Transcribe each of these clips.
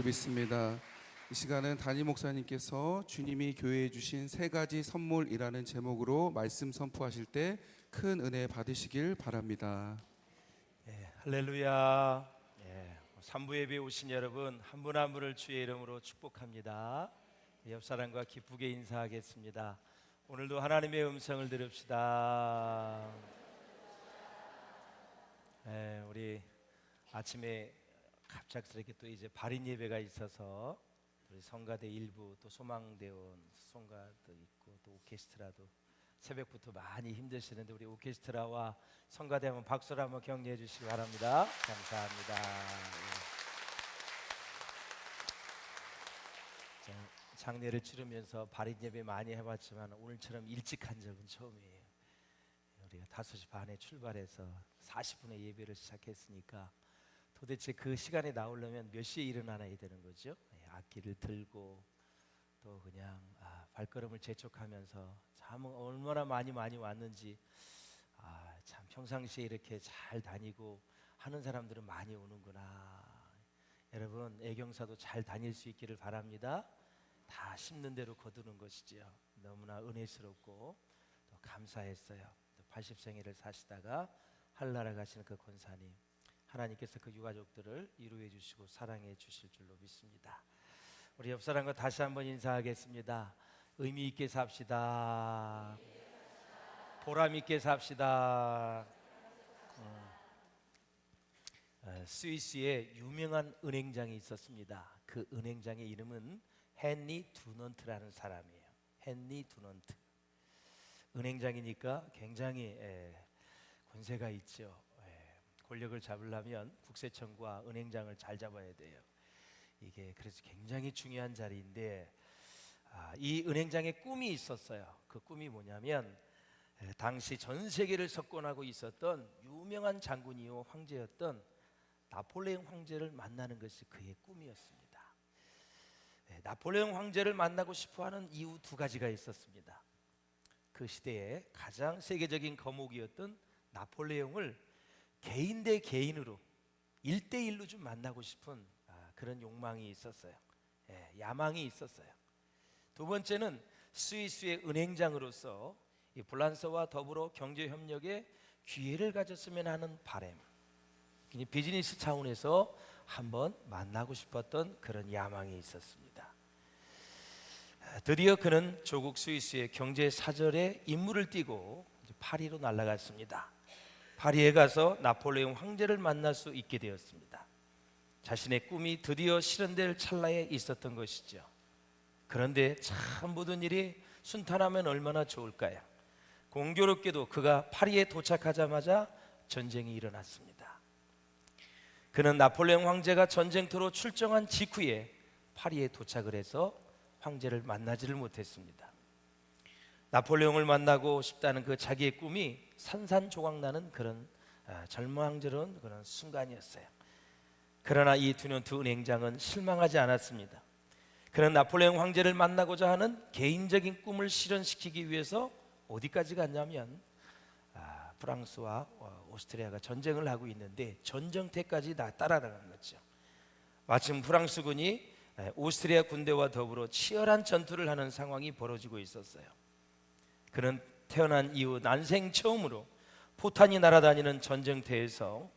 줄 믿습니다. 이 시간은 담임 목사님께서 주님이 교회에 주신 세 가지 선물이라는 제목으로 말씀 선포하실 때 큰 은혜 받으시길 바랍니다. 할렐루야. 산부 예배 오신 여러분 한 분 한 분을 주의 이름으로 축복합니다. 옆 사람과 기쁘게 인사하겠습니다. 오늘도 하나님의 음성을 들읍시다. 우리 아침에 갑작스럽게 또 이제 발인 예배가 있어서 우리 성가대 일부 또 소망대원 성가도 있고 또 오케스트라도 새벽부터 많이 힘드시는데 우리 오케스트라와 성가대 한번 박수로 한번 격려해 주시기 바랍니다. 감사합니다. 장례를 치르면서 발인 예배 많이 해봤지만 오늘처럼 일찍 한 적은 처음이에요. 우리가 5시 반에 출발해서 40분에 예배를 시작했으니까 도대체 그 시간에 나오려면 몇 시에 일어나야 되는 거죠? 악기를 들고 또 그냥 발걸음을 재촉하면서 참 얼마나 많이 왔는지 참 평상시에 이렇게 잘 다니고 하는 사람들은 많이 오는구나. 여러분 애경사도 잘 다닐 수 있기를 바랍니다. 다 심는 대로 거두는 것이지요. 너무나 은혜스럽고 또 감사했어요. 80생일을 사시다가 하늘나라 가시는 그 권사님 하나님께서 그 유가족들을 위로해 주시고 사랑해 주실 줄로 믿습니다. 우리 옆 사람과 다시 한번 인사하겠습니다. 의미 있게 삽시다. 보람 있게 삽시다. 스위스에 유명한 은행장이 있었습니다. 그 은행장의 이름은 헨리 두넌트라는 사람이에요. 헨리 두넌트. 은행장이니까 굉장히 권세가 있죠. 권력을 잡으려면 국세청과 은행장을 잘 잡아야 돼요. 이게 그래서 굉장히 중요한 자리인데 이 은행장의 꿈이 있었어요. 그 꿈이 뭐냐면 당시 전 세계를 석권하고 있었던 유명한 장군이요 황제였던 나폴레옹 황제를 만나는 것이 그의 꿈이었습니다. 나폴레옹 황제를 만나고 싶어하는 이유 두 가지가 있었습니다. 그 시대에 가장 세계적인 거목이었던 나폴레옹을 개인 대 개인으로 1대1로 좀 만나고 싶은 그런 욕망이 있었어요. 야망이 있었어요. 두 번째는 스위스의 은행장으로서 이 프랑스와 더불어 경제협력에 기회를 가졌으면 하는 바람, 비즈니스 차원에서 한번 만나고 싶었던 그런 야망이 있었습니다. 드디어 그는 조국 스위스의 경제사절에 임무를 띠고 파리로 날아갔습니다. 파리에 가서 나폴레옹 황제를 만날 수 있게 되었습니다. 자신의 꿈이 드디어 실현될 찰나에 있었던 것이죠. 그런데 참 모든 일이 순탄하면 얼마나 좋을까요? 공교롭게도 그가 파리에 도착하자마자 전쟁이 일어났습니다. 그는 나폴레옹 황제가 전쟁터로 출정한 직후에 파리에 도착을 해서 황제를 만나지를 못했습니다. 나폴레옹을 만나고 싶다는 그 자기의 꿈이 산산조각나는 그런 절망스러운 그런 순간이었어요. 그러나 이 두넌트 은행장은 실망하지 않았습니다. 그는 나폴레옹 황제를 만나고자 하는 개인적인 꿈을 실현시키기 위해서 어디까지 갔냐면 프랑스와 오스트리아가 전쟁을 하고 있는데 전쟁터까지 따라가는 거죠. 마침 프랑스군이 오스트리아 군대와 더불어 치열한 전투를 하는 상황이 벌어지고 있었어요. 그는 태어난 이후 난생 처음으로 포탄이 날아다니는 전쟁터에서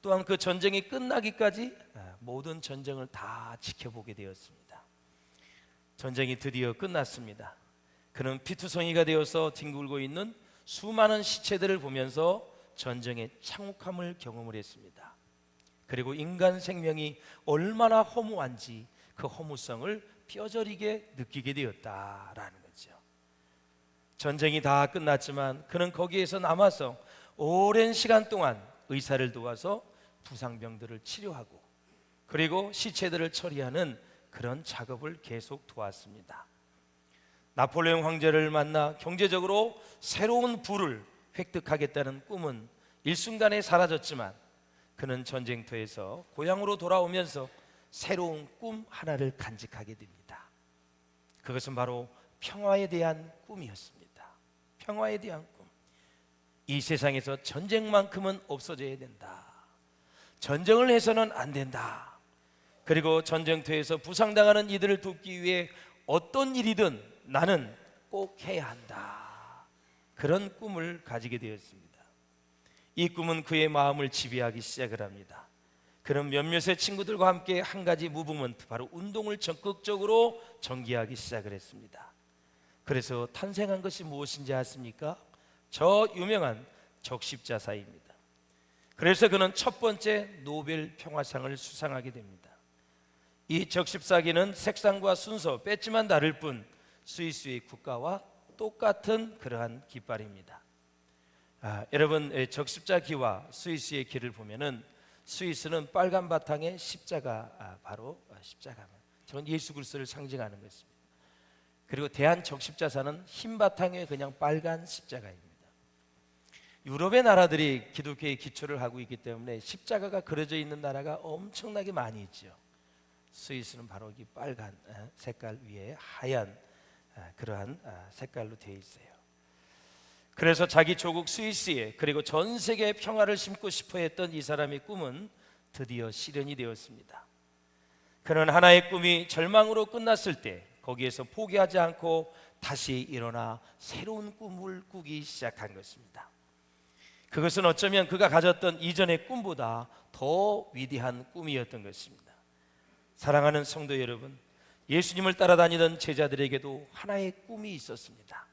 또한 그 전쟁이 끝나기까지 모든 전쟁을 다 지켜보게 되었습니다. 전쟁이 드디어 끝났습니다. 그는 피투성이가 되어서 뒹굴고 있는 수많은 시체들을 보면서 전쟁의 참혹함을 경험을 했습니다. 그리고 인간 생명이 얼마나 허무한지 그 허무성을 뼈저리게 느끼게 되었다라는 거죠. 전쟁이 다 끝났지만 그는 거기에서 남아서 오랜 시간 동안 의사를 도와서 부상병들을 치료하고 그리고 시체들을 처리하는 그런 작업을 계속 도왔습니다. 나폴레옹 황제를 만나 경제적으로 새로운 부를 획득하겠다는 꿈은 일순간에 사라졌지만 그는 전쟁터에서 고향으로 돌아오면서 새로운 꿈 하나를 간직하게 됩니다. 그것은 바로 평화에 대한 꿈이었습니다. 평화에 대한 꿈. 이 세상에서 전쟁만큼은 없어져야 된다. 전쟁을 해서는 안 된다. 그리고 전쟁터에서 부상당하는 이들을 돕기 위해 어떤 일이든 나는 꼭 해야 한다. 그런 꿈을 가지게 되었습니다. 이 꿈은 그의 마음을 지배하기 시작을 합니다. 그런 몇몇의 친구들과 함께 한 가지 무브먼트, 바로 운동을 적극적으로 전개하기 시작을 했습니다. 그래서 탄생한 것이 무엇인지 아십니까? 저 유명한 적십자사입니다. 그래서 그는 첫 번째 노벨 평화상을 수상하게 됩니다. 이 적십사기는 색상과 순서 뺐지만 다를 뿐 스위스의 국가와 똑같은 그러한 깃발입니다. 여러분, 적십자기와 스위스의 기를 보면은 스위스는 빨간 바탕에 십자가, 바로 십자가입니다. 저건 예수 그리스도를 상징하는 것입니다. 그리고 대한 적십자사는 흰 바탕에 그냥 빨간 십자가입니다. 유럽의 나라들이 기독교의 기초를 하고 있기 때문에 십자가가 그려져 있는 나라가 엄청나게 많이 있죠. 스위스는 바로 이 빨간 색깔 위에 하얀 그러한 색깔로 되어 있어요. 그래서 자기 조국 스위스에, 그리고 전 세계에 평화를 심고 싶어 했던 이 사람의 꿈은 드디어 실현이 되었습니다. 그는 하나의 꿈이 절망으로 끝났을 때 거기에서 포기하지 않고 다시 일어나 새로운 꿈을 꾸기 시작한 것입니다. 그것은 어쩌면 그가 가졌던 이전의 꿈보다 더 위대한 꿈이었던 것입니다. 사랑하는 성도 여러분, 예수님을 따라다니던 제자들에게도 하나의 꿈이 있었습니다.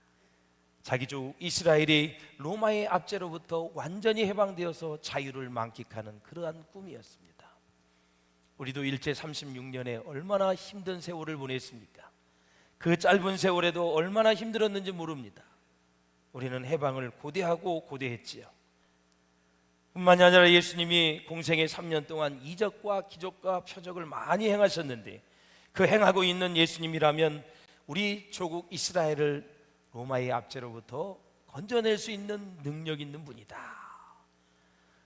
자기 족 이스라엘이 로마의 압제로부터 완전히 해방되어서 자유를 만끽하는 그러한 꿈이었습니다. 우리도 일제 36년에 얼마나 힘든 세월을 보냈습니까? 그 짧은 세월에도 얼마나 힘들었는지 모릅니다. 우리는 해방을 고대하고 고대했지요. 뿐만이 아니라 예수님이 공생의 3년 동안 이적과 기적과 표적을 많이 행하셨는데, 그 행하고 있는 예수님이라면 우리 조국 이스라엘을 로마의 압제로부터 건져낼 수 있는 능력 있는 분이다.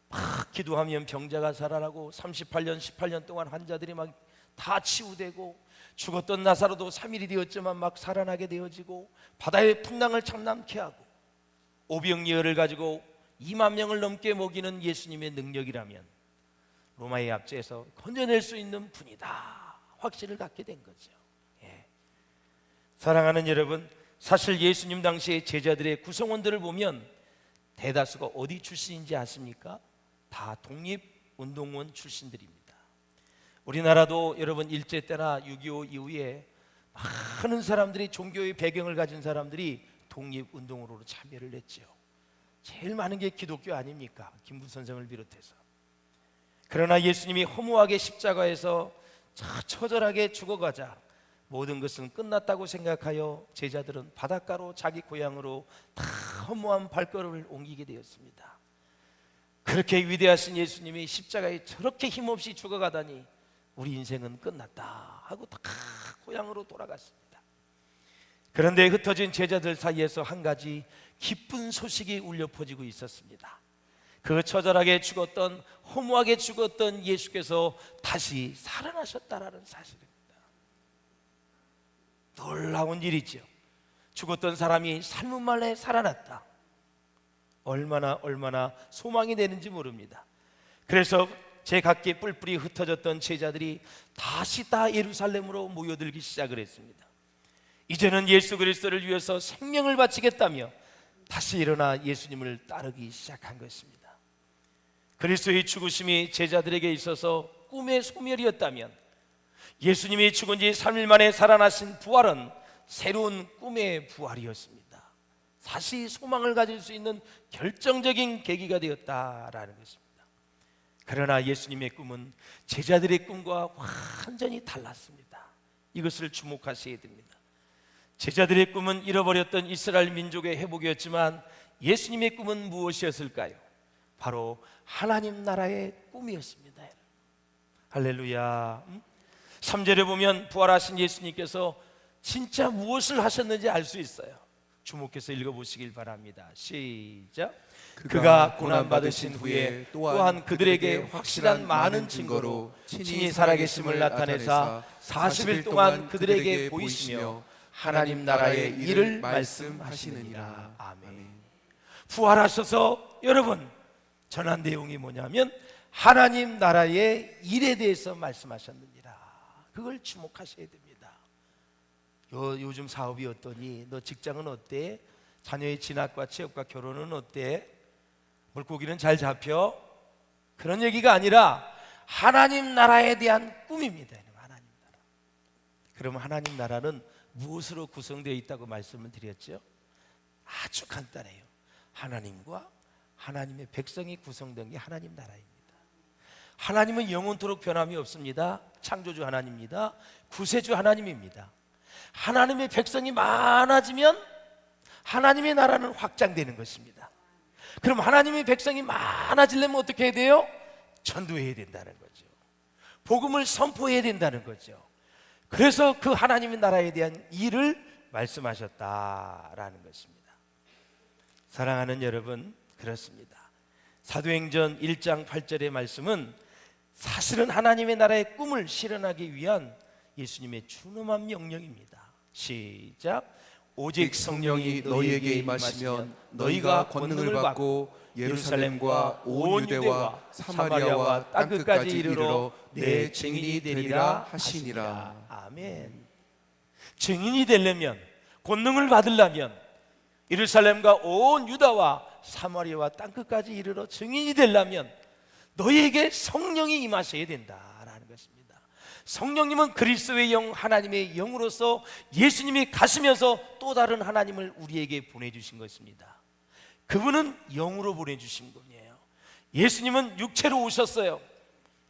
막 기도하면 병자가 살아나고 38년 18년 동안 환자들이 막 다 치유되고, 죽었던 나사로도 3일이 되었지만 막 살아나게 되어지고, 바다의 풍랑을 참남케 하고, 오병이어를 가지고 2만 명을 넘게 먹이는 예수님의 능력이라면 로마의 압제에서 건져낼 수 있는 분이다, 확신을 갖게 된 거죠. 사랑하는 여러분, 사실 예수님 당시의 제자들의 구성원들을 보면 대다수가 어디 출신인지 아십니까? 다 독립운동원 출신들입니다. 우리나라도 여러분 일제 때나 6.25 이후에 많은 사람들이, 종교의 배경을 가진 사람들이 독립운동으로 참여를 했죠. 제일 많은 게 기독교 아닙니까? 김구 선생을 비롯해서. 그러나 예수님이 허무하게 십자가에서 처절하게 죽어가자 모든 것은 끝났다고 생각하여 제자들은 바닷가로 자기 고향으로 다 허무한 발걸음을 옮기게 되었습니다. 그렇게 위대하신 예수님이 십자가에 저렇게 힘없이 죽어가다니 우리 인생은 끝났다 하고 다 고향으로 돌아갔습니다. 그런데 흩어진 제자들 사이에서 한 가지 기쁜 소식이 울려 퍼지고 있었습니다. 그 처절하게 죽었던, 허무하게 죽었던 예수께서 다시 살아나셨다라는 사실입니다. 놀라운 일이죠. 죽었던 사람이 3분 만에 살아났다. 얼마나 소망이 되는지 모릅니다. 그래서 제각기 뿔뿔이 흩어졌던 제자들이 다시 다 예루살렘으로 모여들기 시작을 했습니다. 이제는 예수 그리스도를 위해서 생명을 바치겠다며 다시 일어나 예수님을 따르기 시작한 것입니다. 그리스도의 죽으심이 제자들에게 있어서 꿈의 소멸이었다면, 예수님이 죽은 지 3일 만에 살아나신 부활은 새로운 꿈의 부활이었습니다. 다시 소망을 가질 수 있는 결정적인 계기가 되었다라는 것입니다. 그러나 예수님의 꿈은 제자들의 꿈과 완전히 달랐습니다. 이것을 주목하셔야 됩니다. 제자들의 꿈은 잃어버렸던 이스라엘 민족의 회복이었지만 예수님의 꿈은 무엇이었을까요? 바로 하나님 나라의 꿈이었습니다. 할렐루야. 3절에 보면 부활하신 예수님께서 진짜 무엇을 하셨는지 알 수 있어요. 주목해서 읽어보시길 바랍니다. 시작. 그가 고난받으신 후에 또한 그들에게 확실한 많은 증거로 친히 살아계심을 나타내사 40일 동안 그들에게 보이시며 하나님 나라의 일을 말씀하시느니라. 아멘. 부활하셔서 여러분 전한 내용이 뭐냐면 하나님 나라의 일에 대해서 말씀하셨느니라. 그걸 주목하셔야 됩니다. 요즘 사업이 어떠니? 너 직장은 어때? 자녀의 진학과 취업과 결혼은 어때? 물고기는 잘 잡혀? 그런 얘기가 아니라 하나님 나라에 대한 꿈입니다. 하나님 나라. 그럼 하나님 나라는 무엇으로 구성되어 있다고 말씀을 드렸죠? 아주 간단해요. 하나님과 하나님의 백성이 구성된 게 하나님 나라입니다. 하나님은 영원토록 변함이 없습니다. 창조주 하나님입니다. 구세주 하나님입니다. 하나님의 백성이 많아지면 하나님의 나라는 확장되는 것입니다. 그럼 하나님의 백성이 많아지려면 어떻게 해야 돼요? 전도해야 된다는 거죠. 복음을 선포해야 된다는 거죠. 그래서 그 하나님의 나라에 대한 일을 말씀하셨다라는 것입니다. 사랑하는 여러분, 그렇습니다. 사도행전 1장 8절의 말씀은 사실은 하나님의 나라의 꿈을 실현하기 위한 예수님의 준엄한 명령입니다. 시작. 오직 성령이 너희에게 임하시면 너희가 권능을 받고 예루살렘과 온 유대와 사마리아와 땅끝까지 이르러 내 증인이 되리라 하시니라. 아멘. 증인이 되려면, 권능을 받으려면 예루살렘과 온 유다와 사마리아와 땅끝까지 이르러 증인이 되려면 너희에게 성령이 임하셔야 된다라는 것입니다. 성령님은 그리스도의 영, 하나님의 영으로서 예수님이 가시면서 또 다른 하나님을 우리에게 보내주신 것입니다. 그분은 영으로 보내주신 분이에요. 예수님은 육체로 오셨어요.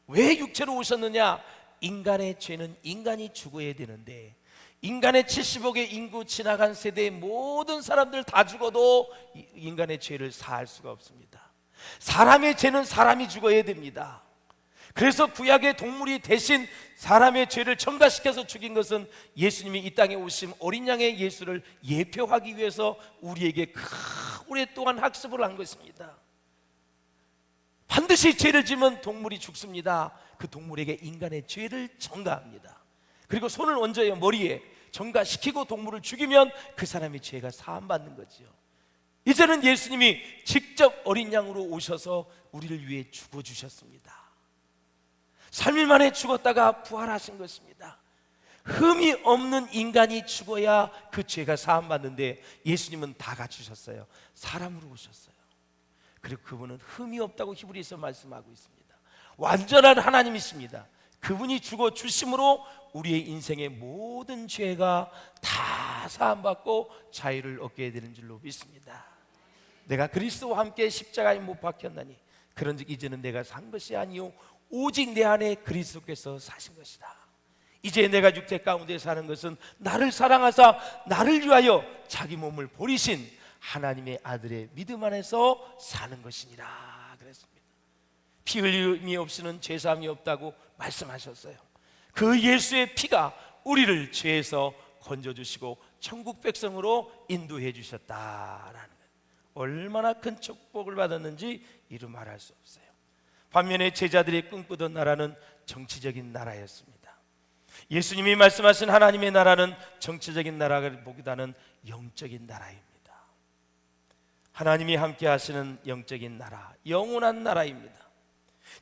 왜 육체로 오셨느냐? 인간의 죄는 인간이 죽어야 되는데 인간의 70억의 인구 지나간 세대의 모든 사람들 다 죽어도 인간의 죄를 사할 수가 없습니다. 사람의 죄는 사람이 죽어야 됩니다. 그래서 구약의 동물이 대신 사람의 죄를 첨가시켜서 죽인 것은 예수님이 이 땅에 오신 어린 양의 예수를 예표하기 위해서 우리에게 오랫동안 학습을 한 것입니다. 반드시 죄를 지면 동물이 죽습니다. 그 동물에게 인간의 죄를 전가합니다. 그리고 손을 얹어요, 머리에 전가시키고 동물을 죽이면 그 사람의 죄가 사함받는 거죠. 이제는 예수님이 직접 어린 양으로 오셔서 우리를 위해 죽어주셨습니다. 3일 만에 죽었다가 부활하신 것입니다. 흠이 없는 인간이 죽어야 그 죄가 사함받는데 예수님은 다 갖추셨어요. 사람으로 오셨어요. 그리고 그분은 흠이 없다고 히브리서 말씀하고 있습니다. 완전한 하나님이십니다. 그분이 죽어 주심으로 우리의 인생의 모든 죄가 다 사함받고 자유를 얻게 되는 줄로 믿습니다. 내가 그리스도와 함께 십자가에 못 박혔나니 그런즉 이제는 내가 산 것이 아니요 오직 내 안에 그리스도께서 사신 것이다. 이제 내가 육체 가운데 사는 것은 나를 사랑하사 나를 위하여 자기 몸을 버리신 하나님의 아들의 믿음 안에서 사는 것이니라 그랬습니다. 피 흘림이 없이는 죄사함이 없다고 말씀하셨어요. 그 예수의 피가 우리를 죄에서 건져주시고 천국 백성으로 인도해 주셨다라는 것. 얼마나 큰 축복을 받았는지 이루 말할 수 없어요. 반면에 제자들이 꿈꾸던 나라는 정치적인 나라였습니다. 예수님이 말씀하신 하나님의 나라는 정치적인 나라보다는 영적인 나라입니다. 하나님이 함께 하시는 영적인 나라, 영원한 나라입니다.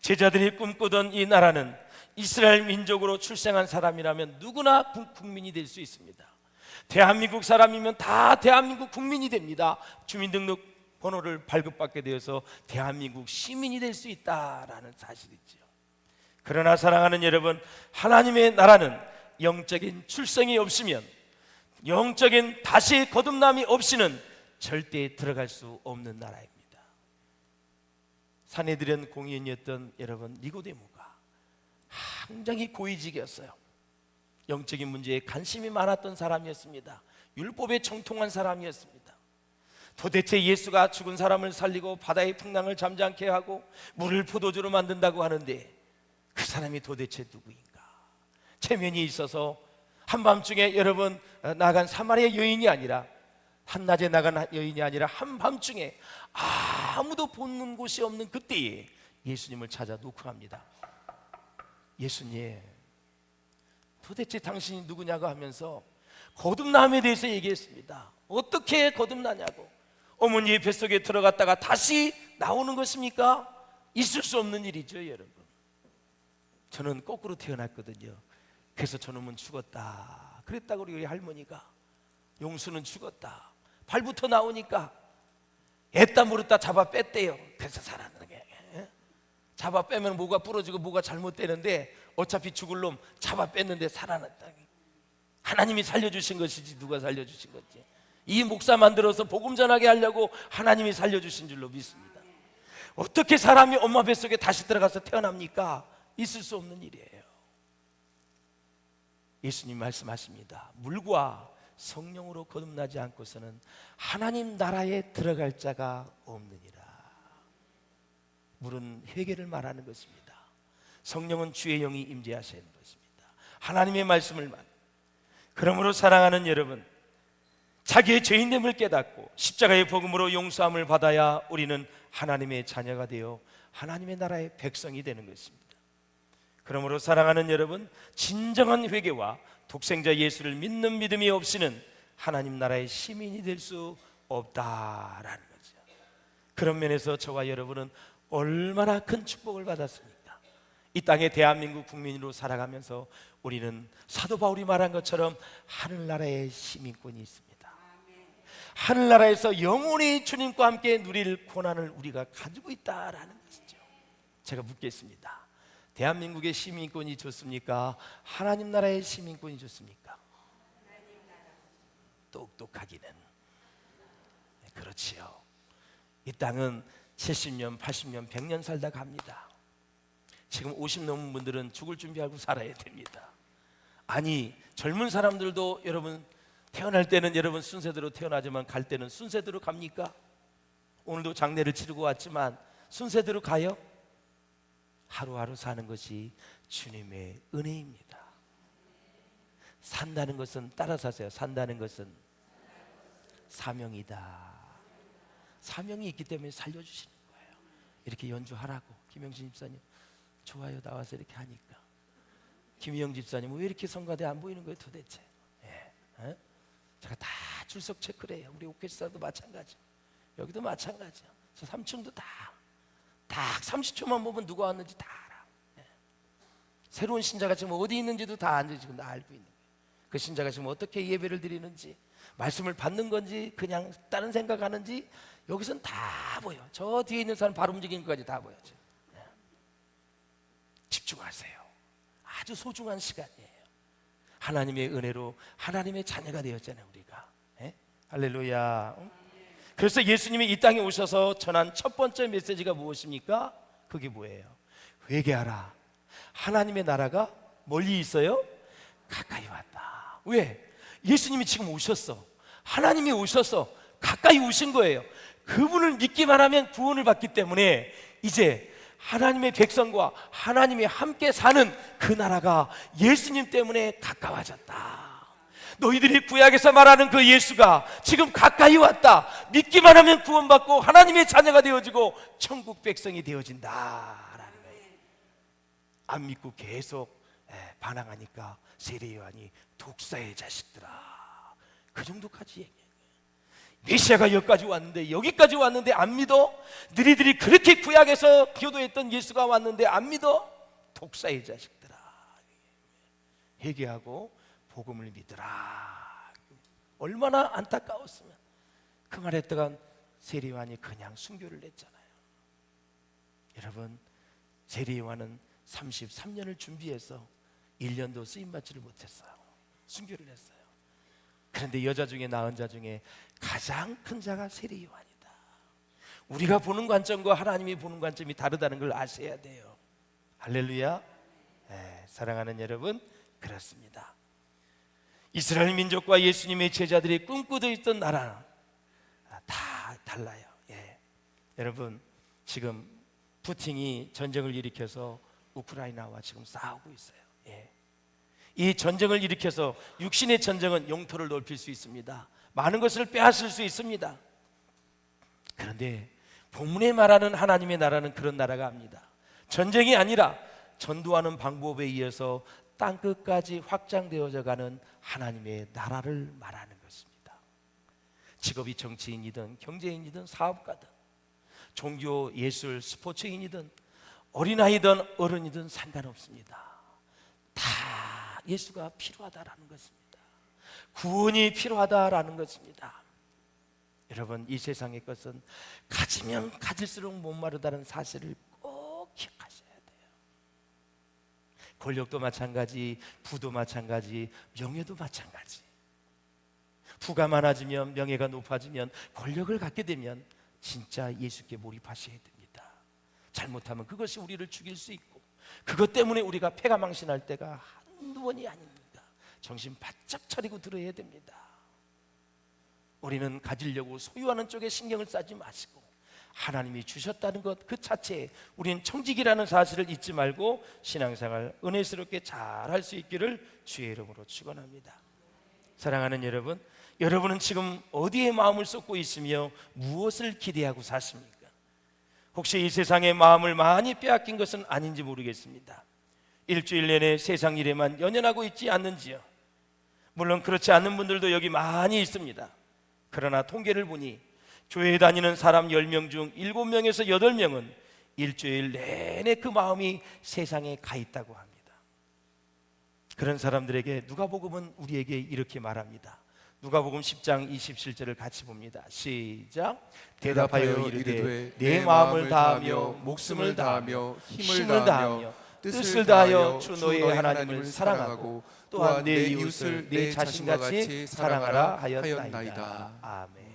제자들이 꿈꾸던 이 나라는 이스라엘 민족으로 출생한 사람이라면 누구나 국민이 될 수 있습니다. 대한민국 사람이면 다 대한민국 국민이 됩니다. 주민등록 번호를 발급받게 되어서 대한민국 시민이 될 수 있다라는 사실이죠. 그러나 사랑하는 여러분, 하나님의 나라는 영적인 출생이 없으면, 영적인 다시 거듭남이 없이는 절대 들어갈 수 없는 나라입니다. 산헤드린 공인이었던 여러분 니고데모가 굉장히 고위직이었어요. 영적인 문제에 관심이 많았던 사람이었습니다. 율법에 정통한 사람이었습니다. 도대체 예수가 죽은 사람을 살리고 바다의 풍랑을 잠잠케 하고 물을 포도주로 만든다고 하는데 그 사람이 도대체 누구인가? 체면이 있어서 한밤중에 여러분 나간 사마리아 여인이 아니라, 한낮에 나간 여인이 아니라 한밤중에 아무도 보는 곳이 없는 그때에 예수님을 찾아 노크합니다. 예수님, 도대체 당신이 누구냐고 하면서 거듭남에 대해서 얘기했습니다. 어떻게 거듭나냐고. 어머니의 뱃속에 들어갔다가 다시 나오는 것입니까? 있을 수 없는 일이죠, 여러분. 저는 거꾸로 태어났거든요. 그래서 저놈은 죽었다 그랬다고 우리 할머니가. 용수는 죽었다. 발부터 나오니까 애따 물었다 잡아 뺐대요. 그래서 살았는 게. 잡아 빼면 뭐가 부러지고 뭐가 잘못되는데 어차피 죽을 놈 잡아 뺐는데 살아났다. 하나님이 살려주신 것이지 누가 살려주신 건지. 이 목사 만들어서 복음 전하게 하려고 하나님이 살려주신 줄로 믿습니다. 어떻게 사람이 엄마 뱃속에 다시 들어가서 태어납니까? 있을 수 없는 일이에요. 예수님 말씀하십니다. 물과 성령으로 거듭나지 않고서는 하나님 나라에 들어갈 자가 없느니라. 물은 회개를 말하는 것입니다. 성령은 주의 영이 임재하시는 것입니다. 하나님의 말씀을 말. 그러므로 사랑하는 여러분, 자기의 죄인됨을 깨닫고 십자가의 복음으로 용서함을 받아야 우리는 하나님의 자녀가 되어 하나님의 나라의 백성이 되는 것입니다. 그러므로 사랑하는 여러분, 진정한 회개와 독생자 예수를 믿는 믿음이 없이는 하나님 나라의 시민이 될 수 없다라는 거죠. 그런 면에서 저와 여러분은 얼마나 큰 축복을 받았습니까? 이 땅에 대한민국 국민으로 살아가면서 우리는 사도 바울이 말한 것처럼 하늘나라의 시민권이 있습니다. 하늘나라에서 영원히 주님과 함께 누릴 고난을 우리가 가지고 있다라는 것이죠. 제가 묻겠습니다. 대한민국의 시민권이 좋습니까? 하나님 나라의 시민권이 좋습니까? 똑똑하기는 그렇지요. 이 땅은 70년, 80년, 100년 살다 갑니다. 지금 50 넘은 분들은 죽을 준비하고 살아야 됩니다. 아니, 젊은 사람들도 여러분 태어날 때는 여러분 순서대로 태어나지만 갈 때는 순서대로 갑니까? 오늘도 장례를 치르고 왔지만 순서대로 가요? 하루하루 사는 것이 주님의 은혜입니다. 산다는 것은 따라 사세요. 산다는 것은 사명이다. 사명이 있기 때문에 살려주시는 거예요. 이렇게 연주하라고. 김영진 집사님 좋아요 나와서 이렇게 하니까. 김희영 집사님 왜 이렇게 성가대 안 보이는 거예요 도대체? 예. 제가 다 출석 체크를 해요. 우리 오케스트라도 마찬가지, 여기도 마찬가지야. 저 삼촌도 딱 30초만 보면 누가 왔는지 다 알아. 예. 새로운 신자가 지금 어디 있는지도 다 지금 다 알고 있는 거예요. 그 신자가 지금 어떻게 예배를 드리는지, 말씀을 받는 건지 그냥 다른 생각하는지 여기선 다 보여. 저 뒤에 있는 사람 발 움직이는 것까지 다 보여. 예. 집중하세요. 아주 소중한 시간이에요. 하나님의 은혜로 하나님의 자녀가 되었잖아요 우리가. 예? 할렐루야. 그래서 예수님이 이 땅에 오셔서 전한 첫 번째 메시지가 무엇입니까? 그게 뭐예요? 회개하라. 하나님의 나라가 멀리 있어요? 가까이 왔다. 왜? 예수님이 지금 오셨어. 하나님이 오셔서 가까이 오신 거예요. 그분을 믿기만 하면 구원을 받기 때문에 이제 하나님의 백성과 하나님이 함께 사는 그 나라가 예수님 때문에 가까워졌다. 너희들이 구약에서 말하는 그 예수가 지금 가까이 왔다. 믿기만 하면 구원받고 하나님의 자녀가 되어지고 천국 백성이 되어진다라는 거예요. 안 믿고 계속 반항하니까 세례 요한이 독사의 자식들아, 그 정도까지 얘기해요. 메시아가 여기까지 왔는데 안 믿어? 너희들이 그렇게 구약에서 교도했던 예수가 왔는데 안 믿어? 독사의 자식들아, 회개하고 복음을 믿으라. 얼마나 안타까웠으면 그 말했다가 세례 요한이 그냥 순교를 했잖아요. 여러분, 세례 요한은 33년을 준비해서 1년도 쓰임받지를 못했어요. 순교를 했어요. 그런데 여자 중에 낳은 자 중에 가장 큰 자가 세례 요한이다. 우리가 보는 관점과 하나님이 보는 관점이 다르다는 걸 아셔야 돼요. 할렐루야. 사랑하는 여러분, 그렇습니다. 이스라엘 민족과 예수님의 제자들이 꿈꾸고 있던 나라는 다 달라요. 여러분, 지금 푸틴이 전쟁을 일으켜서 우크라이나와 지금 싸우고 있어요. 이 전쟁을 일으켜서 육신의 전쟁은 영토를 넓힐 수 있습니다. 많은 것을 빼앗을 수 있습니다. 그런데 본문에 말하는 하나님의 나라는 그런 나라가 아닙니다. 전쟁이 아니라 전도하는 방법에 의해서 땅끝까지 확장되어져 가는 하나님의 나라를 말하는 것입니다. 직업이 정치인이든 경제인이든 사업가든 종교, 예술, 스포츠인이든 어린아이든 어른이든 상관없습니다. 다 예수가 필요하다라는 것입니다. 구원이 필요하다라는 것입니다. 여러분, 이 세상의 것은 가지면 가질수록 목마르다는 사실을 꼭 기억하셔야 돼요. 권력도 마찬가지, 부도 마찬가지, 명예도 마찬가지. 부가 많아지면, 명예가 높아지면, 권력을 갖게 되면 진짜 예수께 몰입하셔야 됩니다. 잘못하면 그것이 우리를 죽일 수 있고, 그것 때문에 우리가 패가 망신할 때가 한두 번이 아닙니다. 정신 바짝 차리고 들어야 됩니다. 우리는 가지려고 소유하는 쪽에 신경을 쓰지 마시고 하나님이 주셨다는 것 그 자체에 우리는 청직이라는 사실을 잊지 말고 신앙생활 은혜스럽게 잘 할 수 있기를 주의 이름으로 축원합니다. 사랑하는 여러분, 여러분은 지금 어디에 마음을 쏟고 있으며 무엇을 기대하고 사십니까? 혹시 이 세상에 마음을 많이 빼앗긴 것은 아닌지 모르겠습니다. 일주일 내내 세상 일에만 연연하고 있지 않는지요? 물론 그렇지 않는 분들도 여기 많이 있습니다. 그러나 통계를 보니 교회에 다니는 사람 10명 중 7명에서 8명은 일주일 내내 그 마음이 세상에 가 있다고 합니다. 그런 사람들에게 누가복음은 우리에게 이렇게 말합니다. 누가복음 10장 27절을 같이 봅니다. 시작. 대답하여 이르되 내 마음을 다하며 목숨을 다하며 힘을 다하며 뜻을 다하여 주 너의 하나님을 사랑하고 또한 내 이웃을 내 자신같이 사랑하라 하였나이다. 아멘.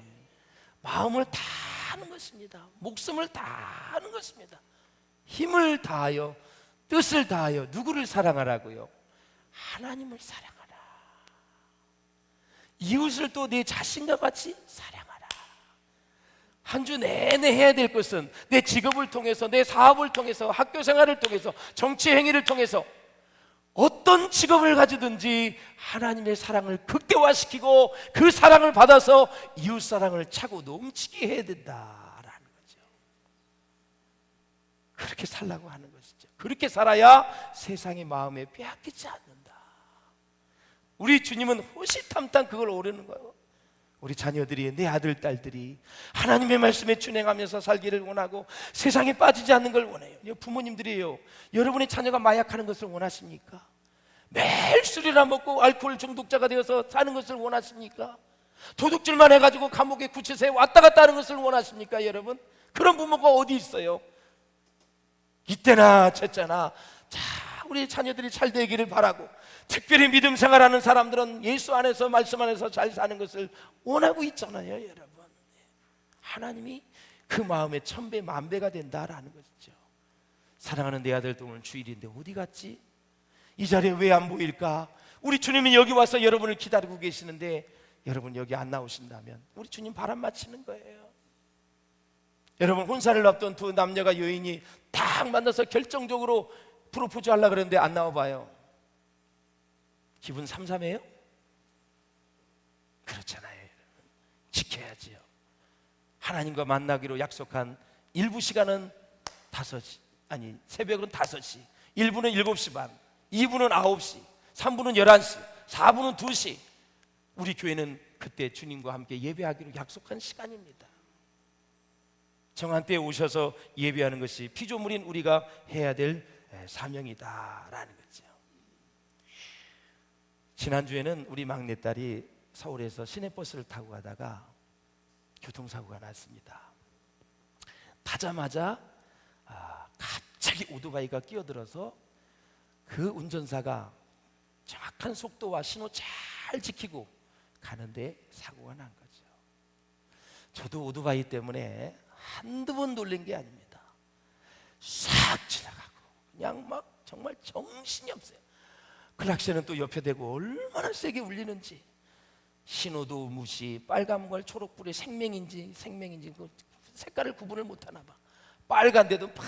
마음을 다하는 것입니다. 목숨을 다하는 것입니다. 힘을 다하여 뜻을 다하여 누구를 사랑하라고요? 하나님을 사랑하라. 이웃을 또 내 자신과 같이 사랑하라. 한 주 내내 해야 될 것은 내 직업을 통해서, 내 사업을 통해서, 학교 생활을 통해서, 정치 행위를 통해서 어떤 직업을 가지든지 하나님의 사랑을 극대화시키고 그 사랑을 받아서 이웃 사랑을 차고 넘치게 해야 된다라는 거죠. 그렇게 살라고 하는 것이죠. 그렇게 살아야 세상의 마음에 빼앗기지 않는다. 우리 주님은 호시탐탐 그걸 오르는 거예요. 우리 자녀들이, 내 아들, 딸들이 하나님의 말씀에 준행하면서 살기를 원하고 세상에 빠지지 않는 걸 원해요. 부모님들이에요. 여러분의 자녀가 마약하는 것을 원하십니까? 매일 술이나 먹고 알코올 중독자가 되어서 사는 것을 원하십니까? 도둑질만 해가지고 감옥에 구치소에 왔다 갔다 하는 것을 원하십니까? 여러분, 그런 부모가 어디 있어요? 이때나 저때나 자, 우리 자녀들이 잘 되기를 바라고, 특별히 믿음 생활하는 사람들은 예수 안에서, 말씀 안에서 잘 사는 것을 원하고 있잖아요. 여러분, 하나님이 그 마음에 1000배 만배가 된다라는 것이죠. 사랑하는 내 아들도 오늘 주일인데 어디 갔지? 이 자리에 왜 안 보일까? 우리 주님이 여기 와서 여러분을 기다리고 계시는데 여러분 여기 안 나오신다면 우리 주님 바람 맞히는 거예요. 여러분, 혼사를 앞둔 두 남녀가 여인이 딱 만나서 결정적으로 프로포즈 하려고 그랬는데 안 나와봐요. 기분 삼삼해요? 그렇잖아요. 지켜야지요. 하나님과 만나기로 약속한 일부 시간은 5시, 아니 새벽은 5시, 1부는 7시 반, 2부는 9시, 3부는 11시, 4부는 2시. 우리 교회는 그때 주님과 함께 예배하기로 약속한 시간입니다. 정한 때에 오셔서 예배하는 것이 피조물인 우리가 해야 될 사명이다라는 거죠. 지난주에는 우리 막내딸이 서울에서 시내버스를 타고 가다가 교통사고가 났습니다. 타자마자 갑자기 오토바이가 끼어들어서 그 운전사가 정확한 속도와 신호 잘 지키고 가는데 사고가 난 거죠. 저도 오토바이 때문에 한두 번 놀란 게 아닙니다. 싹 지나가고 그냥 막 정말 정신이 없어요. 클락션은 또 옆에 대고 얼마나 세게 울리는지, 신호도 무시, 빨간불 초록불이 생명인지 그 색깔을 구분을 못하나 봐. 빨간데도 팍,